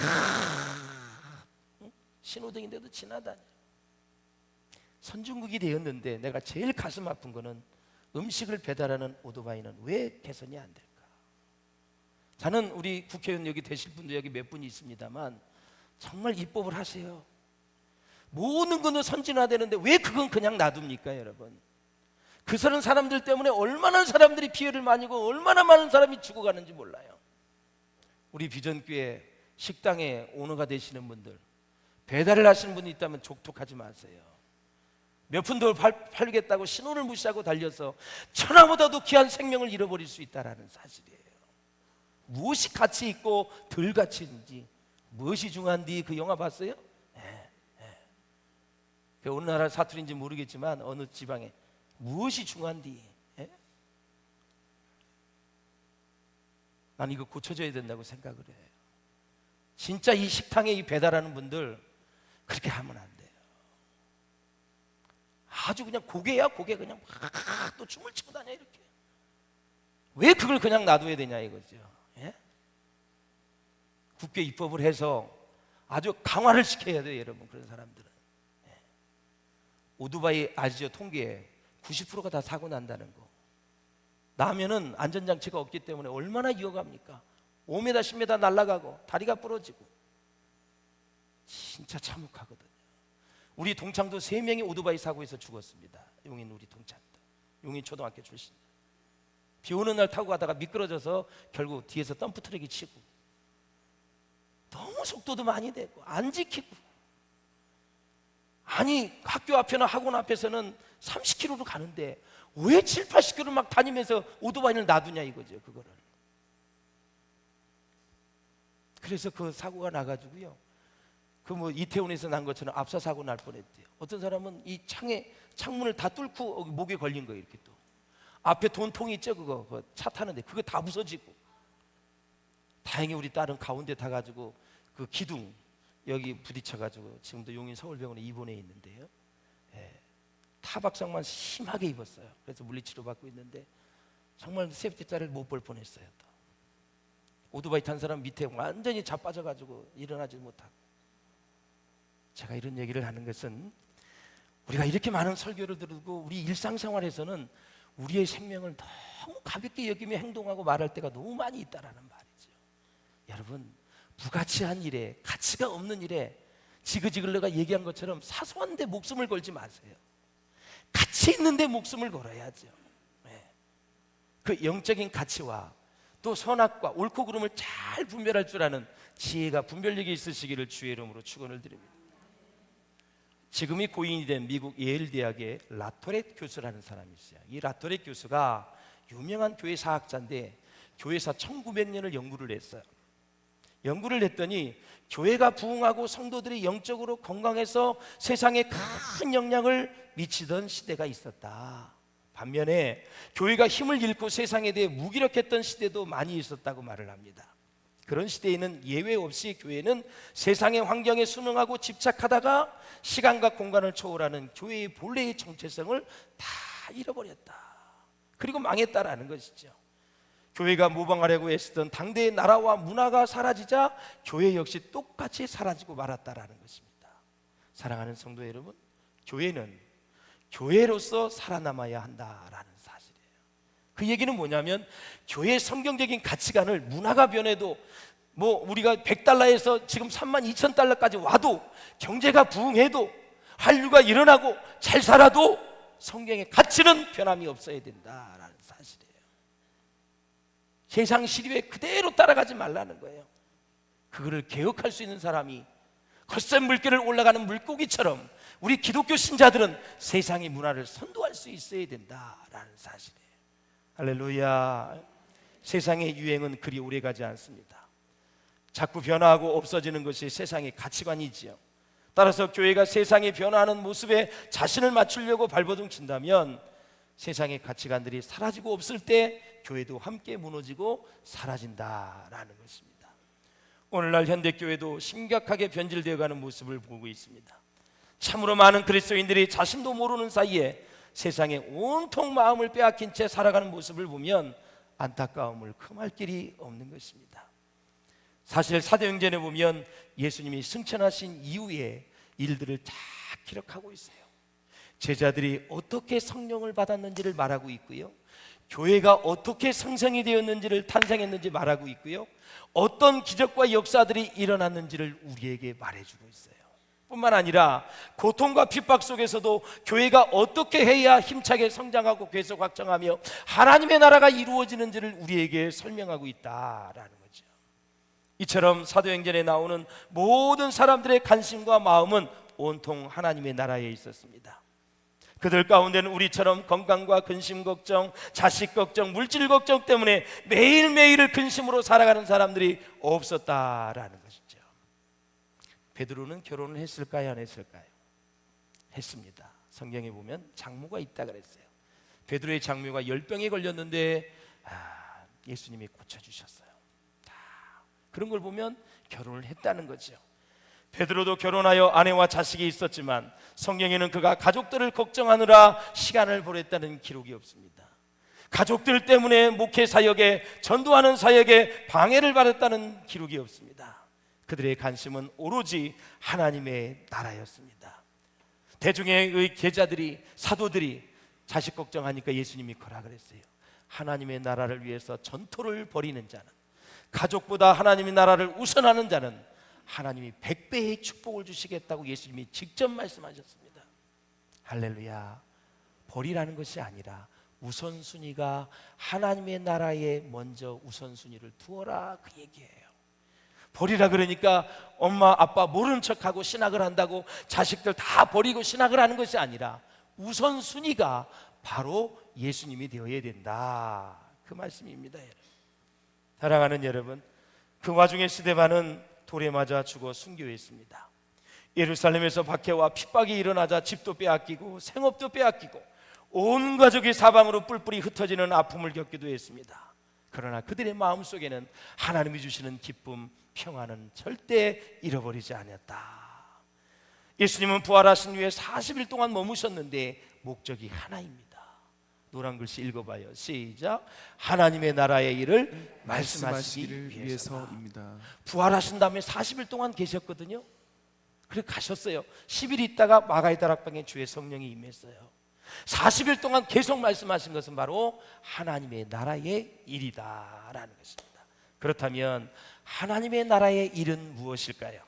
신호등인데도 지나다녀. 선진국이 되었는데 내가 제일 가슴 아픈 거는 음식을 배달하는 오토바이는 왜 개선이 안 될까? 저는 우리 국회의원 여기 되실 분도 여기 몇 분이 있습니다만 정말 입법을 하세요. 모든 것은 선진화되는데 왜 그건 그냥 놔둡니까? 여러분, 그 사람들 때문에 얼마나 사람들이 피해를 많이 입고 얼마나 많은 사람이 죽어가는지 몰라요. 우리 비전교회 식당에 오너가 되시는 분들, 배달을 하시는 분이 있다면 족독하지 마세요. 몇 푼 더 팔겠다고 신혼을 무시하고 달려서 천하보다도 귀한 생명을 잃어버릴 수 있다는 사실이에요. 무엇이 가치 있고 덜 가치 있는지, 무엇이 중요한지 그 영화 봤어요? 그 어느 나라 사투리인지 모르겠지만 어느 지방에 무엇이 중요한지, 난 이거 고쳐줘야 된다고 생각을 해요. 진짜 이 식당에 이 배달하는 분들 그렇게 하면 안 돼요. 아주 그냥 고개야 고개 그냥 막 또 춤을 추고 다녀 이렇게. 왜 그걸 그냥 놔둬야 되냐 이거죠. 예? 국회 입법을 해서 아주 강화를 시켜야 돼요, 여러분. 그런 사람들은. 예. 오토바이 아시죠? 통계에 90%가 다 사고 난다는 거. 나면은 안전장치가 없기 때문에 얼마나 위험합니까? 5m, 10m 날아가고 다리가 부러지고. 진짜 참혹하거든요. 우리 동창도 3명이 오토바이 사고에서 죽었습니다. 용인 우리 동창도. 용인 초등학교 출신. 비 오는 날 타고 가다가 미끄러져서 결국 뒤에서 덤프트럭이 치고. 너무 속도도 많이 내고 안 지키고. 아니 학교 앞에나 학원 앞에서는 30km로 가는데 왜 7, 80km 막 다니면서 오토바이를 놔두냐 이거죠. 그거를. 그래서 그 사고가 나가지고요, 그 뭐 이태원에서 난 것처럼 압사 사고 날 뻔했대요. 어떤 사람은 이 창문을 다 뚫고 목에 걸린 거예요. 이렇게 또 앞에 돈통이 있죠, 그거 차 타는데 그거 다 부서지고. 다행히 우리 딸은 가운데 타가지고 그 기둥 여기 부딪혀가지고 지금도 용인 서울병원에 입원해 있는데요. 예. 타박상만 심하게 입었어요. 그래서 물리치료 받고 있는데 정말 세프티자를 못 볼 뻔했어요. 또 오토바이 탄 사람 밑에 완전히 자빠져가지고 일어나지 못하고. 제가 이런 얘기를 하는 것은 우리가 이렇게 많은 설교를 들고 우리 일상생활에서는 우리의 생명을 너무 가볍게 여기며 행동하고 말할 때가 너무 많이 있다라는 말이죠. 여러분, 부가치한 일에, 가치가 없는 일에 지그지글러가 얘기한 것처럼 사소한 데 목숨을 걸지 마세요. 가치 있는 데 목숨을 걸어야죠. 네. 그 영적인 가치와 또 선악과 옳고 그름을 잘 분별할 줄 아는 지혜가 분별력이 있으시기를 주의 이름으로 축원을 드립니다. 지금이 고인이 된 미국 예일 대학의 라토렛 교수라는 사람이 있어요. 이 라토렛 교수가 유명한 교회 사학자인데 교회사 1900년을 연구를 했어요. 연구를 했더니 교회가 부흥하고 성도들이 영적으로 건강해서 세상에 큰 영향을 미치던 시대가 있었다. 반면에 교회가 힘을 잃고 세상에 대해 무기력했던 시대도 많이 있었다고 말을 합니다. 그런 시대에는 예외 없이 교회는 세상의 환경에 순응하고 집착하다가 시간과 공간을 초월하는 교회의 본래의 정체성을 다 잃어버렸다. 그리고 망했다라는 것이죠. 교회가 모방하려고 애쓰던 당대의 나라와 문화가 사라지자 교회 역시 똑같이 사라지고 말았다라는 것입니다. 사랑하는 성도 여러분, 교회는 교회로서 살아남아야 한다라는 사실이에요. 그 얘기는 뭐냐면 교회의 성경적인 가치관을 문화가 변해도 뭐 우리가 100달러에서 지금 32,000달러까지 와도 경제가 부흥해도 한류가 일어나고 잘 살아도 성경의 가치는 변함이 없어야 된다라는 사실이에요. 세상 시류에 그대로 따라가지 말라는 거예요. 그거를 개혁할 수 있는 사람이 겉센 물결을 올라가는 물고기처럼 우리 기독교 신자들은 세상의 문화를 선도할 수 있어야 된다라는 사실이에요. 할렐루야. 세상의 유행은 그리 오래가지 않습니다. 자꾸 변화하고 없어지는 것이 세상의 가치관이지요. 따라서 교회가 세상이 변화하는 모습에 자신을 맞추려고 발버둥 친다면 세상의 가치관들이 사라지고 없을 때 교회도 함께 무너지고 사라진다라는 것입니다. 오늘날 현대교회도 심각하게 변질되어가는 모습을 보고 있습니다. 참으로 많은 그리스도인들이 자신도 모르는 사이에 세상에 온통 마음을 빼앗긴 채 살아가는 모습을 보면 안타까움을 금할 길이 없는 것입니다. 사실 사도행전에 보면 예수님이 승천하신 이후에 일들을 다 기록하고 있어요. 제자들이 어떻게 성령을 받았는지를 말하고 있고요, 교회가 어떻게 생성이 되었는지를 탄생했는지 말하고 있고요, 어떤 기적과 역사들이 일어났는지를 우리에게 말해주고 있어요. 뿐만 아니라 고통과 핍박 속에서도 교회가 어떻게 해야 힘차게 성장하고 계속 확장하며 하나님의 나라가 이루어지는지를 우리에게 설명하고 있다라는 거죠. 이처럼 사도행전에 나오는 모든 사람들의 관심과 마음은 온통 하나님의 나라에 있었습니다. 그들 가운데는 우리처럼 건강과 근심 걱정, 자식 걱정, 물질 걱정 때문에 매일매일을 근심으로 살아가는 사람들이 없었다라는 것이죠. 베드로는 결혼을 했을까요, 안 했을까요? 했습니다. 성경에 보면 장모가 있다 그랬어요. 베드로의 장모가 열병에 걸렸는데 예수님이 고쳐주셨어요. 그런 걸 보면 결혼을 했다는 거죠. 베드로도 결혼하여 아내와 자식이 있었지만 성경에는 그가 가족들을 걱정하느라 시간을 보냈다는 기록이 없습니다. 가족들 때문에 목회 사역에, 전도하는 사역에 방해를 받았다는 기록이 없습니다. 그들의 관심은 오로지 하나님의 나라였습니다. 대중의 계자들이, 사도들이 자식 걱정하니까 예수님이 허락을 했어요. 하나님의 나라를 위해서 전토를 벌이는 자는, 가족보다 하나님의 나라를 우선하는 자는 하나님이 100배의 축복을 주시겠다고 예수님이 직접 말씀하셨습니다. 할렐루야. 벌이라는 것이 아니라 우선순위가 하나님의 나라에 먼저 우선순위를 두어라, 그 얘기예요. 버리라 그러니까 엄마 아빠 모른 척하고 신학을 한다고 자식들 다 버리고 신학을 하는 것이 아니라 우선순위가 바로 예수님이 되어야 된다, 그 말씀입니다. 사랑하는 여러분, 그 와중에 스데반은 돌에 맞아 죽어 순교했습니다. 예루살렘에서 박해와 핍박이 일어나자 집도 빼앗기고 생업도 빼앗기고 온 가족이 사방으로 뿔뿔이 흩어지는 아픔을 겪기도 했습니다. 그러나 그들의 마음속에는 하나님이 주시는 기쁨, 평안은 절대 잃어버리지 않았다. 예수님은 부활하신 후에 40일 동안 머무셨는데 목적이 하나입니다. 노란 글씨 읽어봐요. 시작. 하나님의 나라의 일을 말씀하시기 위해서입니다. 부활하신 다음에 40일 동안 계셨거든요. 그래 가셨어요. 10일 있다가 마가의 다락방에 주의 성령이 임했어요. 40일 동안 계속 말씀하신 것은 바로 하나님의 나라의 일이다라는 것입니다. 그렇다면 하나님의 나라의 일은 무엇일까요?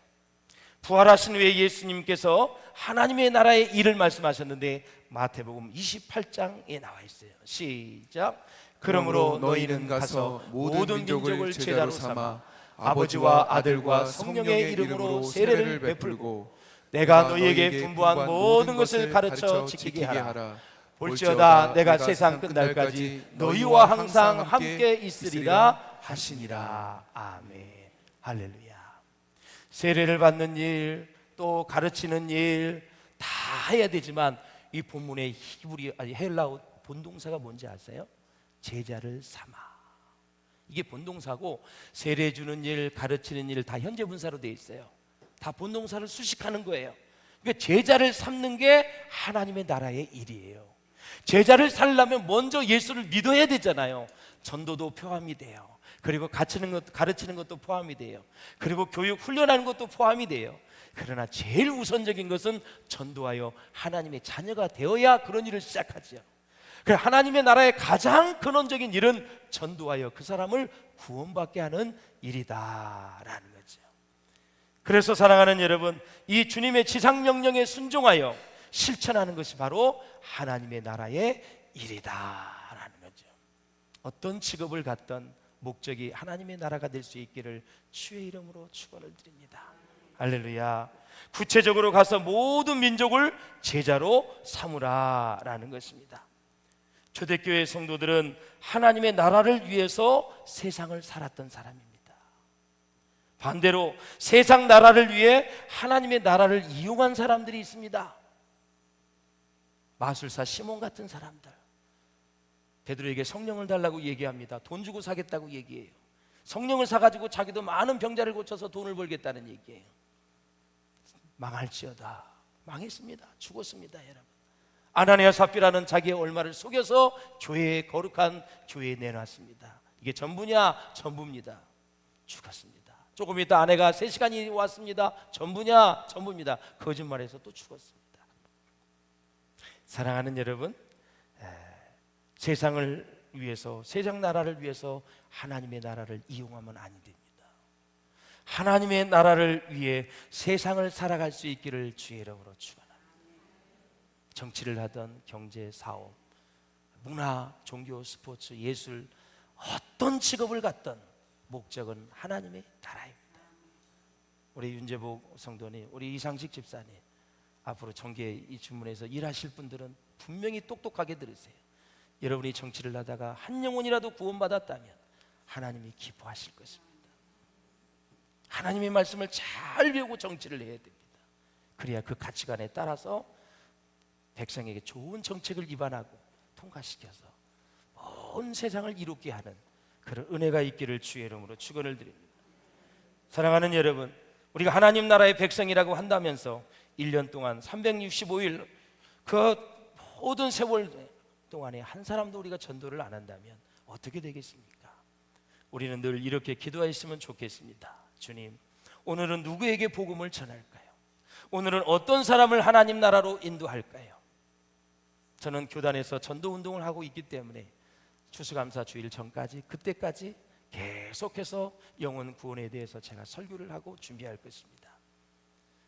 부활하신 후에 예수님께서 하나님의 나라의 일을 말씀하셨는데 마태복음 28장에 나와 있어요. 시작. 그러므로 너희는 가서 모든 민족을 제자로 삼아 아버지와 아들과 성령의 이름으로 세례를 베풀고 내가 너희에게 분부한 모든 것을 가르쳐 지키게 하라. 볼지어다 내가 세상 끝날까지 너희와 항상 함께 있으리라 하시니라. 아멘. 할렐루야. 세례를 받는 일, 또 가르치는 일 다 해야 되지만 이 본문의 헬라어 본동사가 뭔지 아세요? 제자를 삼아. 이게 본동사고 세례 주는 일, 가르치는 일 다 현재 분사로 되어 있어요. 다 본동사를 수식하는 거예요. 그러니까 제자를 삼는 게 하나님의 나라의 일이에요. 제자를 살려면 먼저 예수를 믿어야 되잖아요. 전도도 포함이 돼요. 그리고 가르치는 것도 포함이 돼요. 그리고 교육 훈련하는 것도 포함이 돼요. 그러나 제일 우선적인 것은 전도하여 하나님의 자녀가 되어야 그런 일을 시작하죠. 그래서 하나님의 나라의 가장 근원적인 일은 전도하여 그 사람을 구원받게 하는 일이다라는 거죠. 그래서 사랑하는 여러분, 이 주님의 지상명령에 순종하여 실천하는 것이 바로 하나님의 나라의 일이다라는 거죠. 어떤 직업을 갖던 목적이 하나님의 나라가 될 수 있기를 주의 이름으로 축원을 드립니다. 할렐루야. 구체적으로 가서 모든 민족을 제자로 삼으라라는 것입니다. 초대교회 성도들은 하나님의 나라를 위해서 세상을 살았던 사람입니다. 반대로 세상 나라를 위해 하나님의 나라를 이용한 사람들이 있습니다. 마술사 시몬 같은 사람들, 베드로에게 성령을 달라고 얘기합니다. 돈 주고 사겠다고 얘기해요. 성령을 사가지고 자기도 많은 병자를 고쳐서 돈을 벌겠다는 얘기예요. 망할지어다. 망했습니다. 죽었습니다, 여러분. 아나니아 삽비라는 자기의 얼마를 속여서 교회에, 거룩한 교회에 내놨습니다. 이게 전부냐? 전부입니다. 죽었습니다. 조금 있다 아내가 3시간이 왔습니다. 전부냐? 전부입니다. 거짓말해서 또 죽었습니다. 사랑하는 여러분, 세상을 위해서, 세상 나라를 위해서 하나님의 나라를 이용하면 안 됩니다. 하나님의 나라를 위해 세상을 살아갈 수 있기를 주의 이름으로 축원합니다. 정치를 하던 경제, 사업, 문화, 종교, 스포츠, 예술, 어떤 직업을 갖던 목적은 하나님의 나라입니다. 우리 윤재복 성도님, 우리 이상식 집사님, 앞으로 정계 이 주문에서 일하실 분들은 분명히 똑똑하게 들으세요. 여러분이 정치를 하다가 한 영혼이라도 구원받았다면 하나님이 기뻐하실 것입니다. 하나님의 말씀을 잘 배우고 정치를 해야 됩니다. 그래야 그 가치관에 따라서 백성에게 좋은 정책을 입안하고 통과시켜서 온 세상을 이롭게 하는 그런 은혜가 있기를 주의 이름으로 축원을 드립니다. 사랑하는 여러분, 우리가 하나님 나라의 백성이라고 한다면서 1년 동안 365일 그 모든 세월 동안에 한 사람도 우리가 전도를 안 한다면 어떻게 되겠습니까? 우리는 늘 이렇게 기도했으면 좋겠습니다. 주님, 오늘은 누구에게 복음을 전할까요? 오늘은 어떤 사람을 하나님 나라로 인도할까요? 저는 교단에서 전도 운동을 하고 있기 때문에 추수감사 주일 전까지, 그때까지 계속해서 영혼 구원에 대해서 제가 설교를 하고 준비할 것입니다.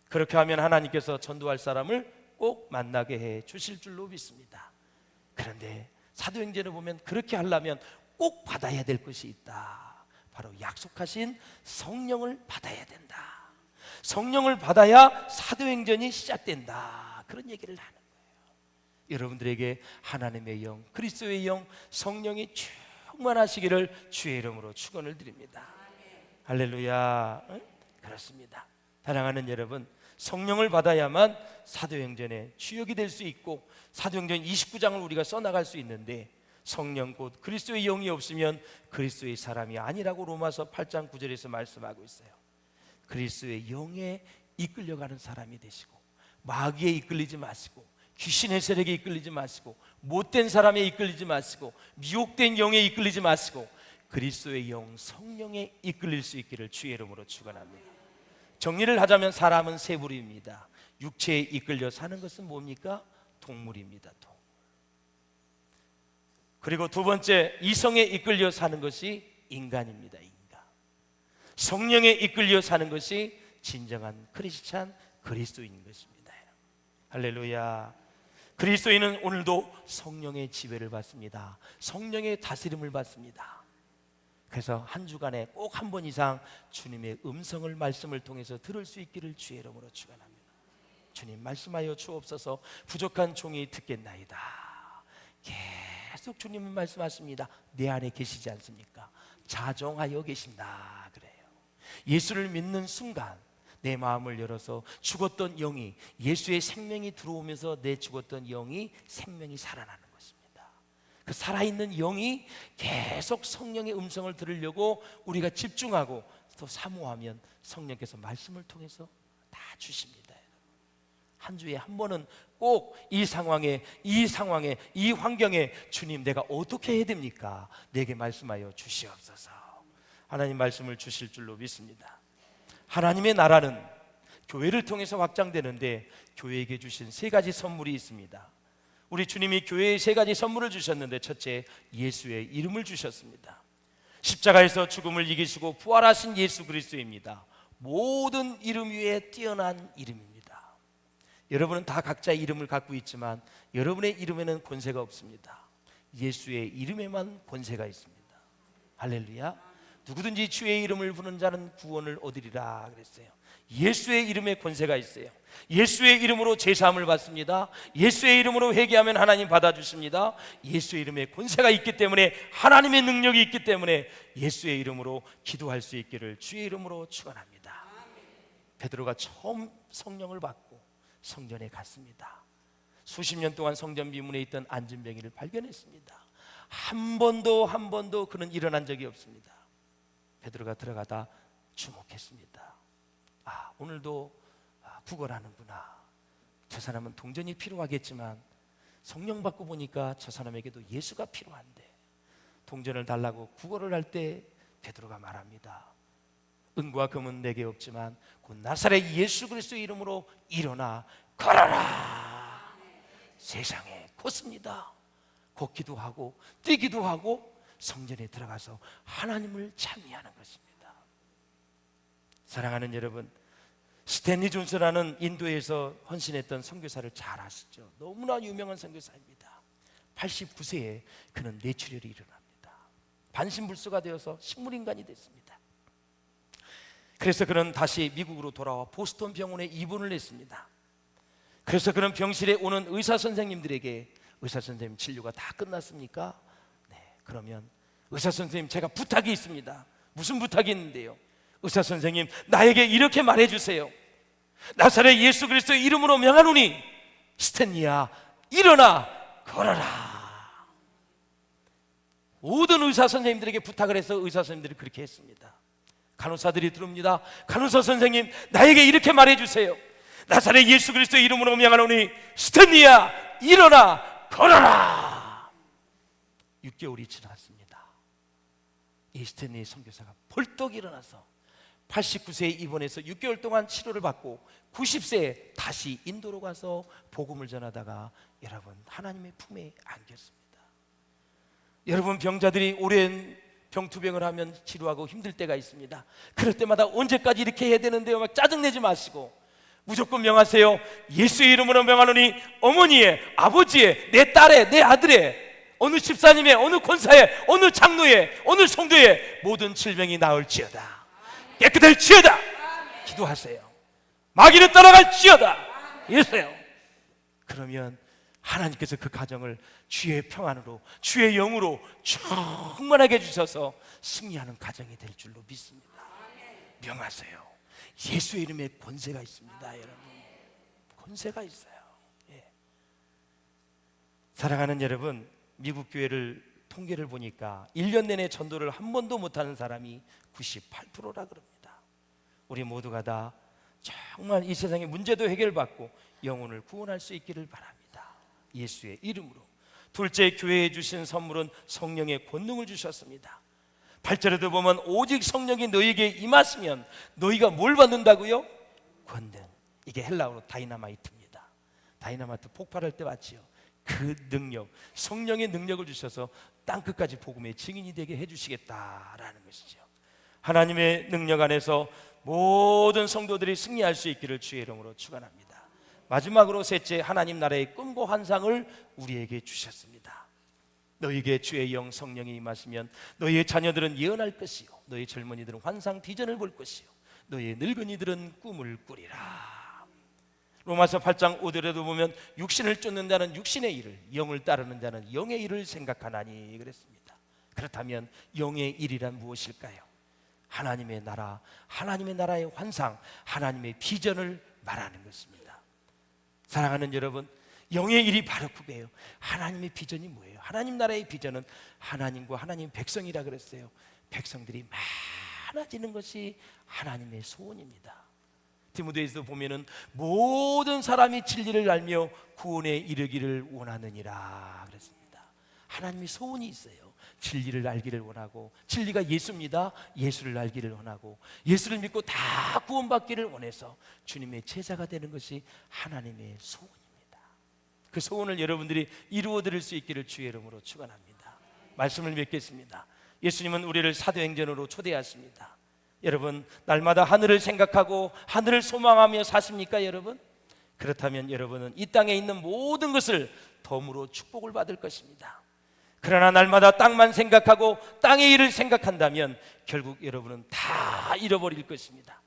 그렇게 하면 하나님께서 전도할 사람을 꼭 만나게 해 주실 줄로 믿습니다. 그런데 사도행전을 보면 그렇게 하려면 꼭 받아야 될 것이 있다. 바로 약속하신 성령을 받아야 된다. 성령을 받아야 사도행전이 시작된다. 그런 얘기를 하는 거예요. 여러분들에게 하나님의 영, 그리스도의 영, 성령이 충만하시기를 주의 이름으로 축원을 드립니다. 할렐루야. 응? 그렇습니다. 사랑하는 여러분, 성령을 받아야만 사도행전의 주역이 될 수 있고 사도행전 29장을 우리가 써나갈 수 있는데, 성령 곧 그리스도의 영이 없으면 그리스도의 사람이 아니라고 로마서 8장 9절에서 말씀하고 있어요. 그리스도의 영에 이끌려가는 사람이 되시고, 마귀에 이끌리지 마시고, 귀신의 세력에 이끌리지 마시고, 못된 사람에 이끌리지 마시고, 미혹된 영에 이끌리지 마시고, 그리스도의 영 성령에 이끌릴 수 있기를 주의 이름으로 축원합니다. 정리를 하자면 사람은 세 부류입니다. 육체에 이끌려 사는 것은 뭡니까? 동물입니다. 동물. 그리고 두 번째, 이성에 이끌려 사는 것이 인간입니다. 인간. 성령에 이끌려 사는 것이 진정한 크리스찬 그리스도인인 것입니다. 할렐루야. 그리스도인은 오늘도 성령의 지배를 받습니다. 성령의 다스림을 받습니다. 그래서 한 주간에 꼭 한 번 이상 주님의 음성을 말씀을 통해서 들을 수 있기를 주의 이름으로 축원합니다. 주님, 말씀하여 주옵소서. 부족한 종이 듣겠나이다. 계속 주님은 말씀하십니다. 내 안에 계시지 않습니까? 자정하여 계신다 그래요. 예수를 믿는 순간 내 마음을 열어서 죽었던 영이, 예수의 생명이 들어오면서 내 죽었던 영이 생명이 살아나는 것입니다. 그 살아있는 영이 계속 성령의 음성을 들으려고 우리가 집중하고 또 사모하면 성령께서 말씀을 통해서 다 주십니다. 한 주에 한 번은 꼭 이 상황에, 이 환경에 주님, 내가 어떻게 해야 됩니까? 내게 말씀하여 주시옵소서. 하나님 말씀을 주실 줄로 믿습니다. 하나님의 나라는 교회를 통해서 확장되는데 교회에게 주신 세 가지 선물이 있습니다. 우리 주님이 교회에 세 가지 선물을 주셨는데, 첫째, 예수의 이름을 주셨습니다. 십자가에서 죽음을 이기시고 부활하신 예수 그리스도입니다. 모든 이름 위에 뛰어난 이름입니다. 여러분은 다 각자의 이름을 갖고 있지만 여러분의 이름에는 권세가 없습니다. 예수의 이름에만 권세가 있습니다. 할렐루야. 누구든지 주의 이름을 부르는 자는 구원을 얻으리라 그랬어요. 예수의 이름에 권세가 있어요. 예수의 이름으로 제사함을 받습니다. 예수의 이름으로 회개하면 하나님 받아주십니다. 예수의 이름에 권세가 있기 때문에, 하나님의 능력이 있기 때문에 예수의 이름으로 기도할 수 있기를 주의 이름으로 축원합니다. 베드로가 처음 성령을 받고 성전에 갔습니다. 수십 년 동안 성전 비문에 있던 안진뱅이를 발견했습니다. 한 번도 그는 일어난 적이 없습니다. 베드로가 들어가다 주목했습니다. 오늘도 구걸하는구나. 저 사람은 동전이 필요하겠지만 성령 받고 보니까 저 사람에게도 예수가 필요한데, 동전을 달라고 구걸을 할 때 베드로가 말합니다. 은과 금은 내게 없지만 곧 나사렛 예수 그리스도의 이름으로 일어나 걸어라. 세상에 걷습니다. 걷기도 하고 뛰기도 하고 성전에 들어가서 하나님을 찬미하는 것입니다. 사랑하는 여러분, 스탠리 존스라는 인도에서 헌신했던 선교사를 잘 아시죠? 너무나 유명한 선교사입니다. 89세에 그는 뇌출혈이 일어납니다. 반신불수가 되어서 식물인간이 됐습니다. 그래서 그는 다시 미국으로 돌아와 보스턴 병원에 입원을 했습니다. 그래서 그는 병실에 오는 의사 선생님들에게 의사 선생님 진료가 다 끝났습니까? 네. 그러면 의사 선생님 제가 부탁이 있습니다. 무슨 부탁이 있는데요? 의사 선생님 나에게 이렇게 말해주세요. 나사렛 예수 그리스도의 이름으로 명하노니 스탠리야 일어나 걸어라. 모든 의사 선생님들에게 부탁을 해서 의사 선생님들이 그렇게 했습니다. 간호사들이 들어옵니다. 간호사 선생님 나에게 이렇게 말해주세요. 나사렛 예수 그리스도의 이름으로 명하노니 스탠리야 일어나 걸어라. 6개월이 지났습니다. 이 스탠리 선교사가 벌떡 일어나서 89세에 입원해서 6개월 동안 치료를 받고 90세에 다시 인도로 가서 복음을 전하다가 여러분 하나님의 품에 안겼습니다. 여러분 병자들이 오랜 병투병을 하면 치료하고 힘들 때가 있습니다. 그럴 때마다 언제까지 이렇게 해야 되는데요? 막 짜증내지 마시고 무조건 명하세요. 예수의 이름으로 명하노니 어머니의, 아버지의, 내 딸의, 내 아들의, 어느 집사님의, 어느 권사의, 어느 장로의, 어느 성도의 모든 질병이 나을지어다. 깨끗할지어다. 기도하세요. 마귀는 떠나갈지어다. 이러세요. 그러면 하나님께서 그 가정을 주의 평안으로, 주의 영으로 충만하게 해주셔서 승리하는 가정이 될 줄로 믿습니다. 명하세요. 예수의 이름에 권세가 있습니다. 여러분 권세가 있어요. 예. 사랑하는 여러분, 미국 교회를 통계를 보니까 1년 내내 전도를 한 번도 못하는 사람이 98%라 그럽니다. 우리 모두가 다 정말 이 세상의 문제도 해결받고 영혼을 구원할 수 있기를 바랍니다. 예수의 이름으로. 둘째, 교회에 주신 선물은 성령의 권능을 주셨습니다. 8절에도 보면 오직 성령이 너희에게 임하시면 너희가 뭘 받는다고요? 권능. 이게 헬라어로 다이나마이트입니다. 다이나마이트 폭발할 때 맞지요. 그 능력, 성령의 능력을 주셔서 땅끝까지 복음의 증인이 되게 해주시겠다라는 것이죠. 하나님의 능력 안에서 모든 성도들이 승리할 수 있기를 주의 이름으로 축원합니다. 마지막으로 셋째, 하나님 나라의 꿈과 환상을 우리에게 주셨습니다. 너희에게 주의 영 성령이 임하시면 너희의 자녀들은 예언할 것이요, 너희 젊은이들은 환상 비전을 볼 것이요, 너희의 늙은이들은 꿈을 꾸리라. 로마서 8장 5절에도 보면 육신을 쫓는 자는 육신의 일을, 영을 따르는 자는 영의 일을 생각하나니 그랬습니다. 그렇다면 영의 일이란 무엇일까요? 하나님의 나라, 하나님의 나라의 환상, 하나님의 비전을 말하는 것입니다. 사랑하는 여러분, 영의 일이 바로 그거예요. 하나님의 비전이 뭐예요? 하나님 나라의 비전은 하나님과 하나님 백성이라 그랬어요. 백성들이 많아지는 것이 하나님의 소원입니다. 디모데에서 보면은 모든 사람이 진리를 알며 구원에 이르기를 원하느니라 그랬습니다. 하나님의 소원이 있어요. 진리를 알기를 원하고, 진리가 예수입니다. 예수를 알기를 원하고, 예수를 믿고 다 구원받기를 원해서 주님의 제자가 되는 것이 하나님의 소원입니다. 그 소원을 여러분들이 이루어 드릴 수 있기를 주의 이름으로 축원합니다. 말씀을 맺겠습니다. 예수님은 우리를 사도행전으로 초대하십니다. 여러분, 날마다 하늘을 생각하고 하늘을 소망하며 사십니까 여러분? 그렇다면 여러분은 이 땅에 있는 모든 것을 덤으로 축복을 받을 것입니다. 그러나 날마다 땅만 생각하고 땅의 일을 생각한다면 결국 여러분은 다 잃어버릴 것입니다.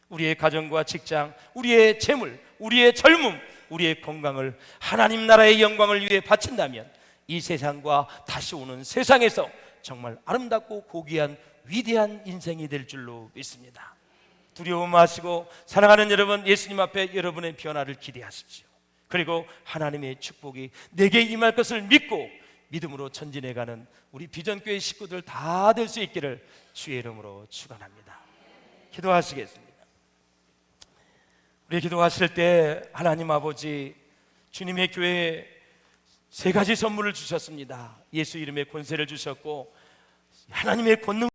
우리의 가정과 직장, 우리의 재물, 우리의 젊음, 우리의 건강을 하나님 나라의 영광을 위해 바친다면 이 세상과 다시 오는 세상에서 정말 아름답고 고귀한 위대한 인생이 될 줄로 믿습니다. 두려워 마시고 사랑하는 여러분, 예수님 앞에 여러분의 변화를 기대하십시오. 그리고 하나님의 축복이 내게 임할 것을 믿고 믿음으로 전진해가는 우리 비전교회 식구들 다 될 수 있기를 주의 이름으로 축원합니다. 기도하시겠습니다. 우리 기도하실 때 하나님 아버지, 주님의 교회에 세 가지 선물을 주셨습니다. 예수 이름의 권세를 주셨고 하나님의 권능